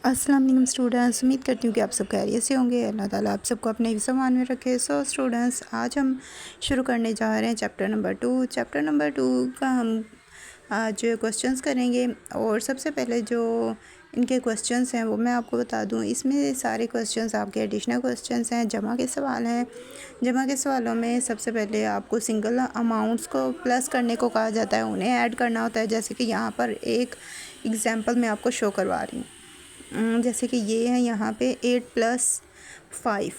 अस्सलाम वालेकुम स्टूडेंट्स, उम्मीद करती हूँ कि आप सब खैरियत से होंगे। अल्लाह ताला आप सबको अपने हिफ्ज़ व अमान में रखे। सो स्टूडेंट्स, आज हम शुरू करने जा रहे हैं चैप्टर नंबर 2। चैप्टर नंबर 2 का हम आज क्वेश्चंस करेंगे। और सबसे पहले जो इनके क्वेश्चंस हैं वो मैं आपको बता दूं। इसमें सारे क्वेश्चंस आपके एडिशनल क्वेश्चंस हैं, जमा के सवाल हैं। जमा के सवालों में सबसे पहले आपको सिंगल अमाउंट्स को प्लस करने को कहा जाता है, उन्हें ऐड करना होता है। जैसे कि यहाँ पर एक एग्ज़ाम्पल मैं आपको शो करवा रही हूँ। जैसे कि ये है यहाँ पे 8 + 5।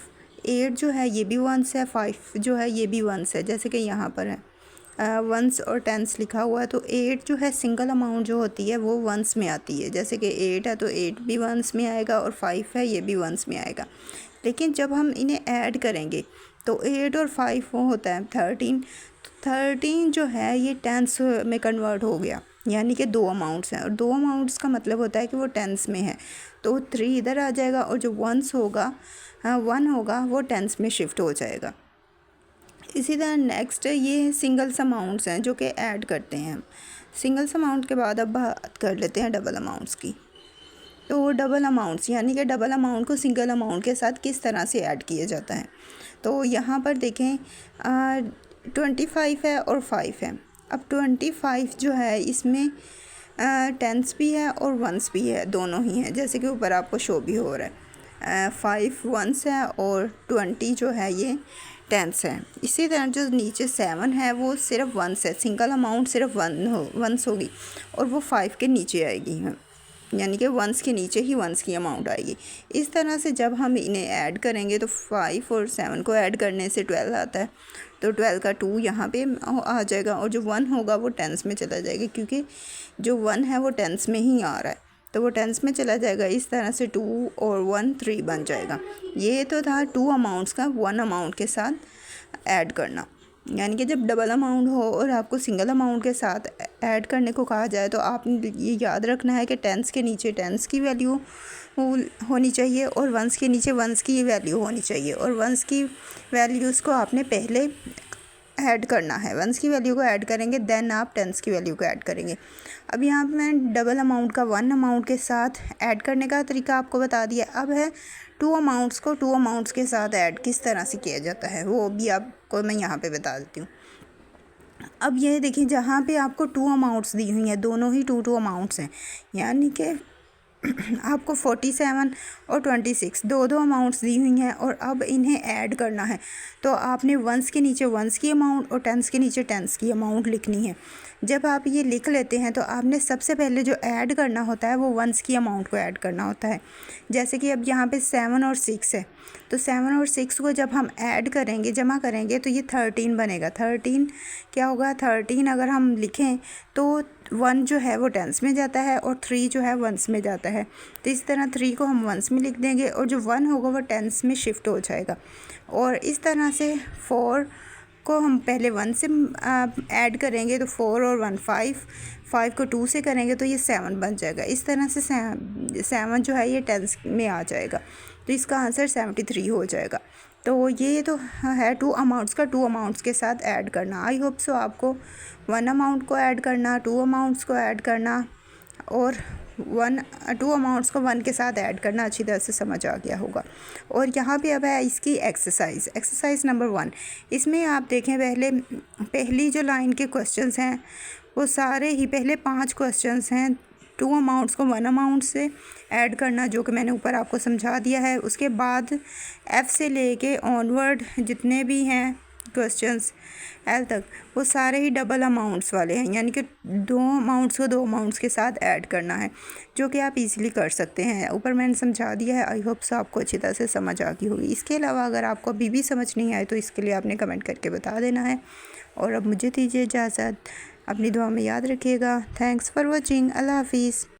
8 जो है ये भी वंस है, 5 जो है ये भी वंस है। जैसे कि यहाँ पर है वंस और टेंस लिखा हुआ है। तो 8 जो है सिंगल अमाउंट जो होती है वो वंस में आती है। जैसे कि 8 है तो 8 भी वंस में आएगा और 5 है ये भी वंस में आएगा। लेकिन जब हम इन्हें ऐड करेंगे तो 8 और 5 वो होता है 13। तो 13 जो है ये टेंस में कन्वर्ट हो गया, यानी कि 2 अमाउंट्स हैं और 2 अमाउंट्स का मतलब होता है कि वो टेंस में है। तो 3 इधर आ जाएगा और जो वंस होगा 1 होगा वो टेंस में शिफ्ट हो जाएगा। इसी तरह नेक्स्ट ये सिंगल्स अमाउंट्स हैं जो कि ऐड करते हैं हम। सिंगल्स अमाउंट के बाद अब बात कर लेते हैं डबल अमाउंट्स की। तो डबल अमाउंट्स यानी कि डबल अमाउंट को सिंगल अमाउंट के साथ किस तरह से ऐड किया जाता है। तो यहाँ पर देखें 25 है और 5 है। अब 25 जो है इसमें टेंस भी है और वंस भी है, दोनों ही हैं, जैसे कि ऊपर आपको शो भी हो रहा है। 5 वंस है और 20 जो है ये टेंस है। इसी तरह जो नीचे 7 है वो सिर्फ वंस है, सिंगल अमाउंट सिर्फ वंस होगी और वो 5 के नीचे आएगी, यानी कि वंस के नीचे ही वंस की अमाउंट आएगी। इस तरह से जब हम इन्हें ऐड करेंगे तो 5 और 7 को ऐड करने से 12 आता है। तो 12 का 2 यहाँ पे आ जाएगा और जो 1 होगा वो टेंस में चला जाएगा, क्योंकि जो 1 है वो टेंस में ही आ रहा है तो वो टेंस में चला जाएगा। इस तरह से 2 और 1 3 बन जाएगा। ये तो था 2 अमाउंट्स का 1 अमाउंट के साथ ऐड करना। यानी कि जब डबल अमाउंट हो और आपको सिंगल अमाउंट के साथ ऐड करने को कहा जाए तो आपने ये याद रखना है कि टेंस के नीचे टेंस की वैल्यू होनी चाहिए और वंस के नीचे वंस की वैल्यू होनी चाहिए और वंस की वैल्यूज़ को आपने पहले ऐड करना है। वंस की वैल्यू को ऐड करेंगे देन आप टेंस की वैल्यू को ऐड करेंगे। अब यहाँ पे मैं डबल अमाउंट का 1 अमाउंट के साथ ऐड करने का तरीका आपको बता दिया। अब है 2 अमाउंट्स को 2 अमाउंट्स के साथ ऐड किस तरह से किया जाता है, वो भी आपको मैं यहाँ पे बता देती हूँ। अब ये देखिए जहाँ पे आपको 2 अमाउंट्स दी हुई हैं, दोनों ही 2 अमाउंट्स हैं, यानी कि आपको 47 और 26 दो अमाउंट्स दी हुई हैं और अब इन्हें ऐड करना है। तो आपने वंस के नीचे वंस की अमाउंट और टेंस के नीचे टेंस की अमाउंट लिखनी है। जब आप ये लिख लेते हैं तो आपने सबसे पहले जो ऐड करना होता है वो वंस की अमाउंट को ऐड करना होता है। जैसे कि अब यहाँ पे 7 और 6 है, तो 7 और 6 को जब हम ऐड करेंगे, जमा करेंगे, तो ये 13 बनेगा। 13 क्या होगा, 13 अगर हम लिखें तो 1 जो है वो टेंस में जाता है और 3 जो है वंस में जाता है। तो इस तरह 3 को हम वंस में लिख देंगे और जो 1 होगा वो टेंस में शिफ्ट हो जाएगा। और इस तरह से 4 को हम पहले 1 से ऐड करेंगे तो 4 और 1 5 को 2 से करेंगे तो ये 7 बन जाएगा। इस तरह से 7 जो है ये टेंस में आ जाएगा। तो इसका आंसर 73 हो जाएगा। तो ये तो है 2 अमाउंट्स का 2 अमाउंट्स के साथ ऐड करना। आई होप सो आपको 1 अमाउंट को ऐड करना, 2 अमाउंट्स को ऐड करना और 2 अमाउंट्स को 1 के साथ ऐड करना अच्छी तरह से समझ आ गया होगा। और यहाँ पे अब है इसकी एक्सरसाइज नंबर 1। इसमें आप देखें पहली जो लाइन के क्वेश्चंस हैं वो सारे ही पहले 5 क्वेश्चंस हैं 2 अमाउंट्स को 1 अमाउंट से ऐड करना, जो कि मैंने ऊपर आपको समझा दिया है। उसके बाद F से लेके ऑनवर्ड जितने भी हैं क्वेश्चंस एल तक वो सारे ही डबल अमाउंट्स वाले हैं, यानी कि 2 अमाउंट्स को 2 अमाउंट्स के साथ ऐड करना है, जो कि आप इजीली कर सकते हैं। ऊपर मैंने समझा दिया है। आई होप सो आपको अच्छी तरह से समझ आ गई होगी। इसके अलावा अगर आपको अभी भी समझ नहीं आए तो इसके लिए आपने कमेंट करके बता देना है। और अब मुझे दीजिए इजाज़त, अपनी दुआ में याद रखिएगा। Thanks for watching. अल्लाह हाफिज़।